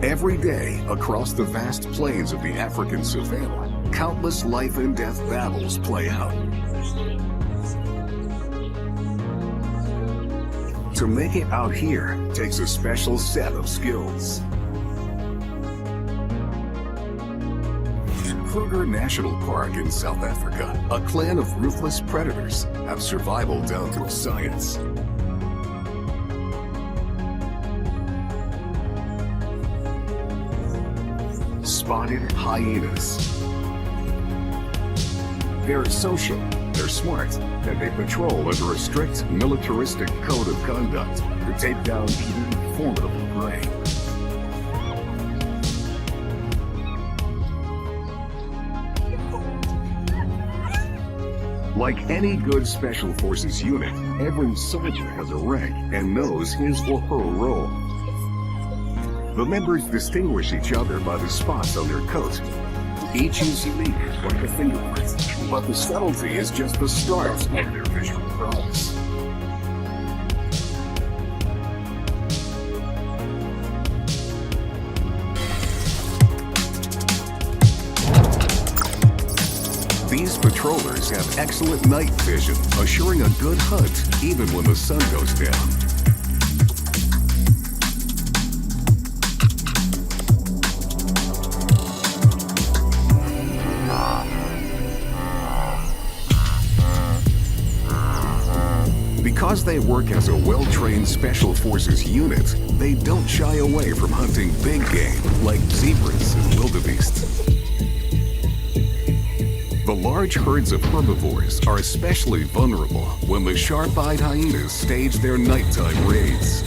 Every day, across the vast plains of the African savannah, countless life and death battles play out. To make it out here takes a special set of skills. In Kruger National Park in South Africa, a clan of ruthless predators have survival down to a science. Spotted hyenas. They're social, they're smart, and they patrol under a strict militaristic code of conduct to take down even formidable prey. Like any good Special Forces unit, every soldier has a rank and knows his or her role. The members distinguish each other by the spots on their coat. Each is unique like a fingerprint, but the subtlety is just the start of their visual prowess. These patrollers have excellent night vision, assuring a good hunt even when the sun goes down. Because they work as a well-trained Special Forces unit, they don't shy away from hunting big game like zebras and wildebeest. The large herds of herbivores are especially vulnerable when the sharp-eyed hyenas stage their nighttime raids.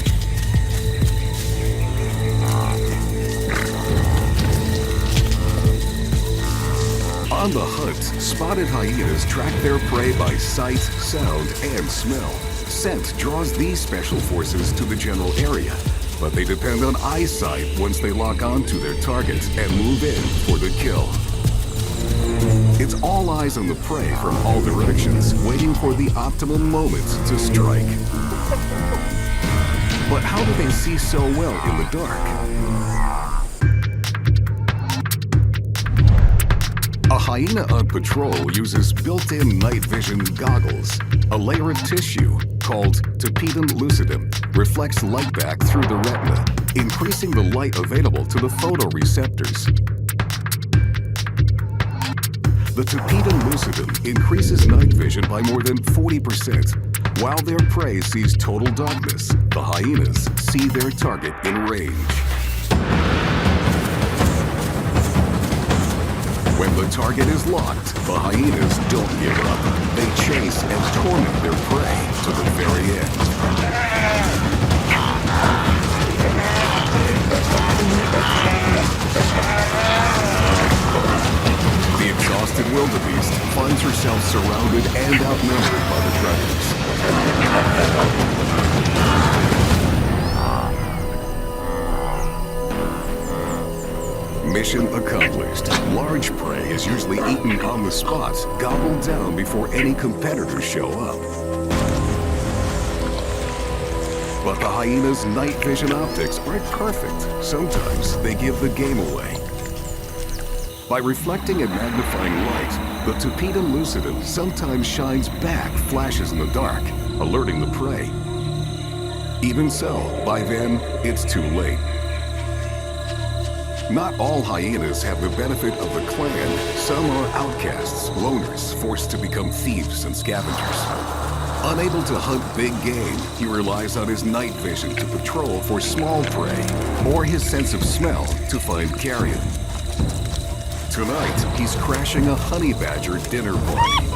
On the hunt, spotted hyenas track their prey by sight, sound, and smell. Scent draws these Special Forces to the general area, but they depend on eyesight once they lock onto their target and move in for the kill. It's all eyes on the prey from all directions, waiting for the optimum moment to strike. But how do they see so well in the dark? A hyena on patrol uses built-in night vision goggles. A layer of tissue, called tapetum lucidum, reflects light back through the retina, increasing the light available to the photoreceptors. The tapetum lucidum increases night vision by more than 40%. While their prey sees total darkness, the hyenas see their target in range. When the target is locked, the hyenas don't give up. They chase and torment their prey to the very end. The exhausted wildebeest finds herself surrounded and outnumbered by the predators. Mission accomplished. Large prey is usually eaten on the spot, gobbled down before any competitors show up. But the hyena's night vision optics aren't perfect. Sometimes they give the game away. By reflecting and magnifying light, the tapetum lucidum sometimes shines back flashes in the dark, alerting the prey. Even so, by then, it's too late. Not all hyenas have the benefit of the clan. Some are outcasts, loners, forced to become thieves and scavengers. Unable to hunt big game, he relies on his night vision to patrol for small prey, or his sense of smell to find carrion. Tonight, he's crashing a honey badger dinner party.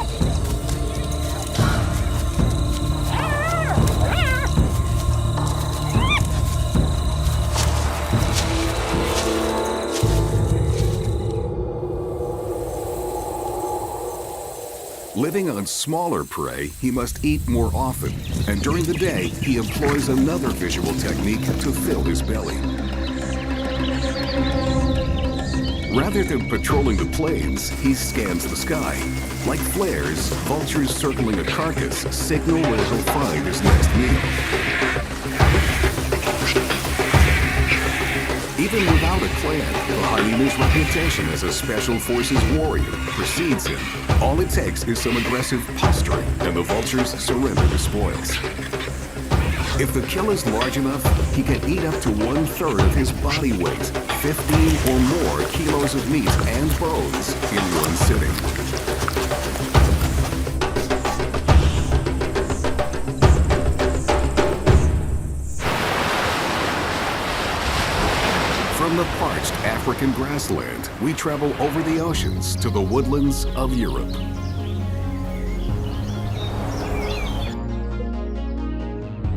Living on smaller prey, he must eat more often, and during the day, he employs another visual technique to fill his belly. Rather than patrolling the plains, he scans the sky. Like flares, vultures circling a carcass signal where he'll find his next meal. Even without a clan, the hyena's reputation as a special forces warrior precedes him. All it takes is some aggressive posturing, and the vultures surrender the spoils. If the kill is large enough, he can eat up to 1/3 of his body weight, 15 or more kilos of meat and bones in one sitting. From the parched African grassland, we travel over the oceans to the woodlands of Europe.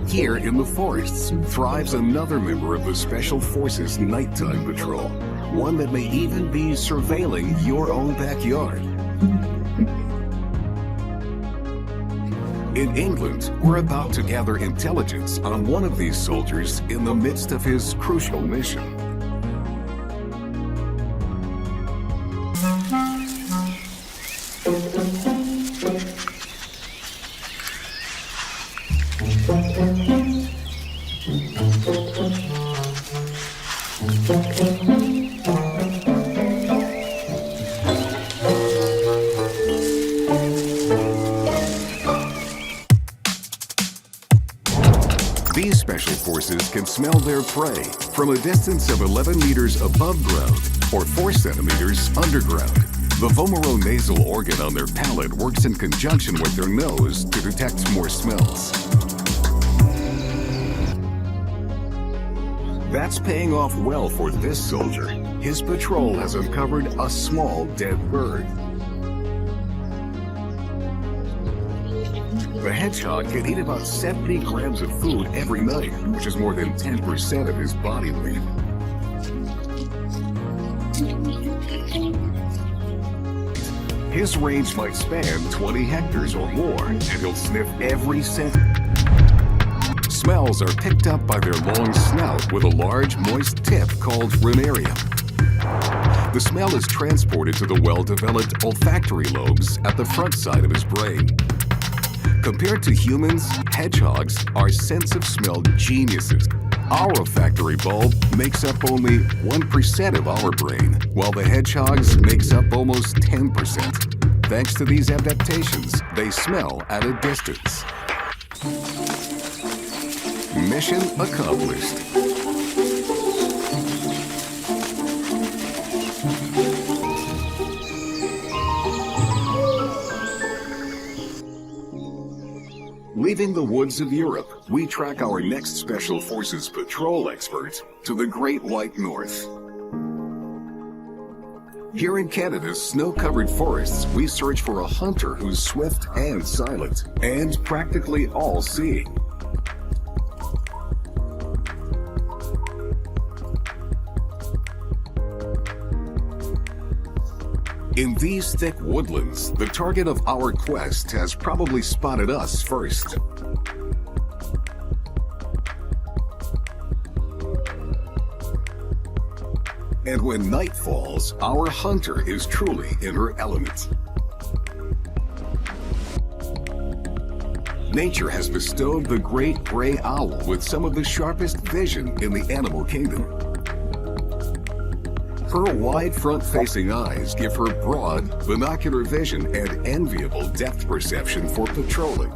Here in the forests thrives another member of the Special Forces nighttime patrol, one that may even be surveilling your own backyard. In England, we're about to gather intelligence on one of these soldiers in the midst of his crucial mission. These special forces can smell their prey from a distance of 11 meters above ground or 4 centimeters underground. The vomeronasal organ on their palate works in conjunction with their nose to detect more smells. That's paying off well for this soldier. His patrol has uncovered a small dead bird. The hedgehog can eat about 70 grams of food every night, which is more than 10% of his body weight. His range might span 20 hectares or more, and he'll sniff every scent. Smells are picked up by their long snout with a large, moist tip called rhinarium. The smell is transported to the well-developed olfactory lobes at the front side of his brain. Compared to humans, hedgehogs are sense of smell geniuses. Our olfactory bulb makes up only 1% of our brain, while the hedgehog's makes up almost 10%. Thanks to these adaptations, they smell at a distance. Mission accomplished. Leaving the woods of Europe, we track our next Special Forces patrol expert to the Great White North. Here in Canada's snow-covered forests, we search for a hunter who's swift and silent, and practically all-seeing. In these thick woodlands, the target of our quest has probably spotted us first. And when night falls, our hunter is truly in her element. Nature has bestowed the great gray owl with some of the sharpest vision in the animal kingdom. Her wide front-facing eyes give her broad, binocular vision and enviable depth perception for patrolling.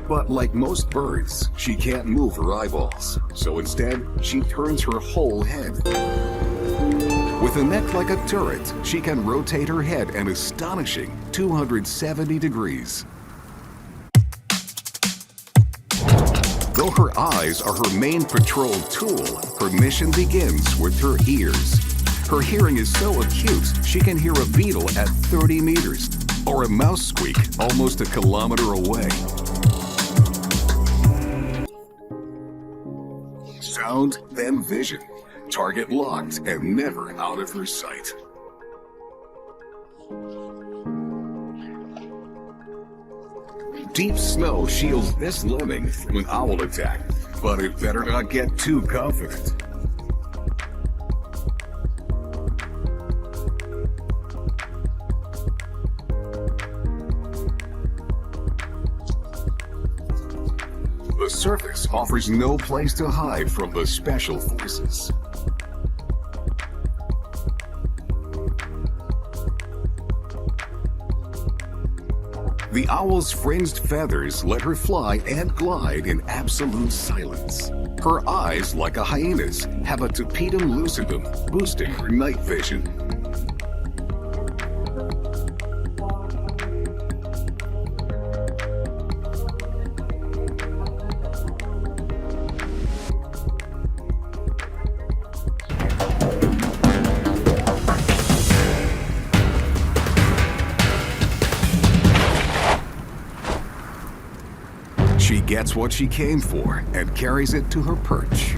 But like most birds, she can't move her eyeballs, so instead, she turns her whole head. With a neck like a turret, she can rotate her head an astonishing 270 degrees. Though her eyes are her main patrol tool, her mission begins with her ears. Her hearing is so acute, she can hear a beetle at 30 meters, or a mouse squeak almost a kilometer away. Sound, then vision. Target locked and never out of her sight. Deep snow shields this lemming from an owl attack, but it better not get too confident. the surface offers no place to hide from the special forces. The owl's fringed feathers let her fly and glide in absolute silence. Her eyes, like a hyena's, have a tapetum lucidum, boosting her night vision. She gets what she came for and carries it to her perch.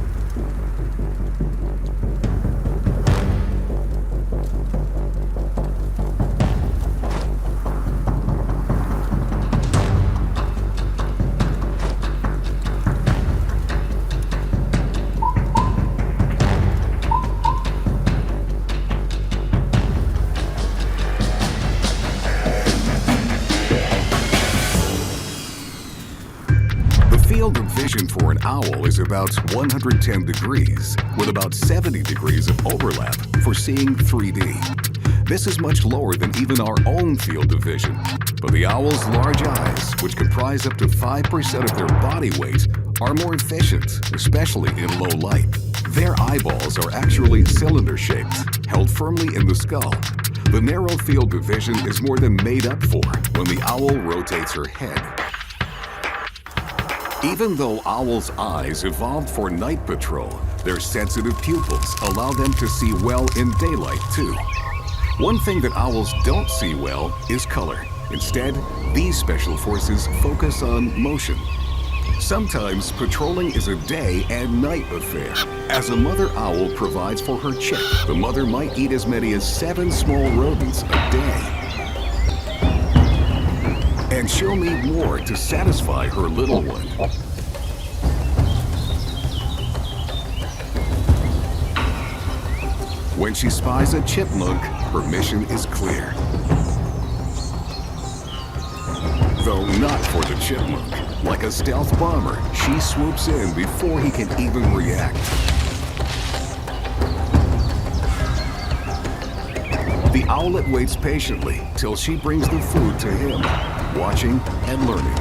Field of vision for an owl is about 110 degrees, with about 70 degrees of overlap for seeing 3D. This is much lower than even our own field of vision, but the owl's large eyes, which comprise up to 5% of their body weight, are more efficient, especially in low light. Their eyeballs are actually cylinder-shaped, held firmly in the skull. The narrow field of vision is more than made up for when the owl rotates her head. Even though owls' eyes evolved for night patrol, their sensitive pupils allow them to see well in daylight too. One thing that owls don't see well is color. Instead, these special forces focus on motion. Sometimes patrolling is a day and night affair. As a mother owl provides for her chick, the mother might eat as many as 7 small rodents a day. And she'll need more to satisfy her little one. When she spies a chipmunk, her mission is clear. Though not for the chipmunk. Like a stealth bomber, she swoops in before he can even react. The owlet waits patiently till she brings the food to him, watching and learning.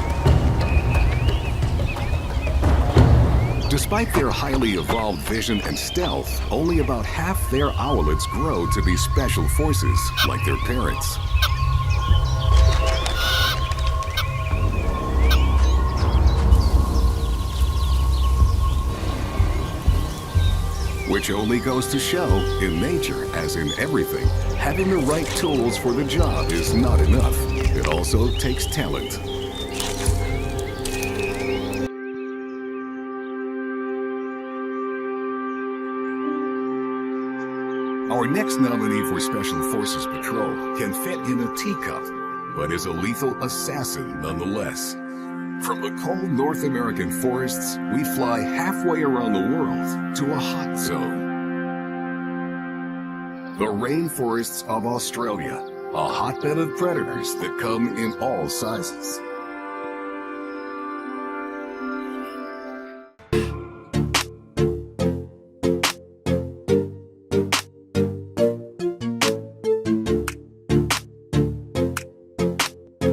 Despite their highly evolved vision and stealth, only about half their owlets grow to be special forces like their parents. Which only goes to show, in nature, as in everything, having the right tools for the job is not enough. It also takes talent. Our next nominee for Special Forces Patrol can fit in a teacup, but is a lethal assassin nonetheless. From the cold North American forests, we fly halfway around the world to a hot zone. The rainforests of Australia, a hotbed of predators that come in all sizes.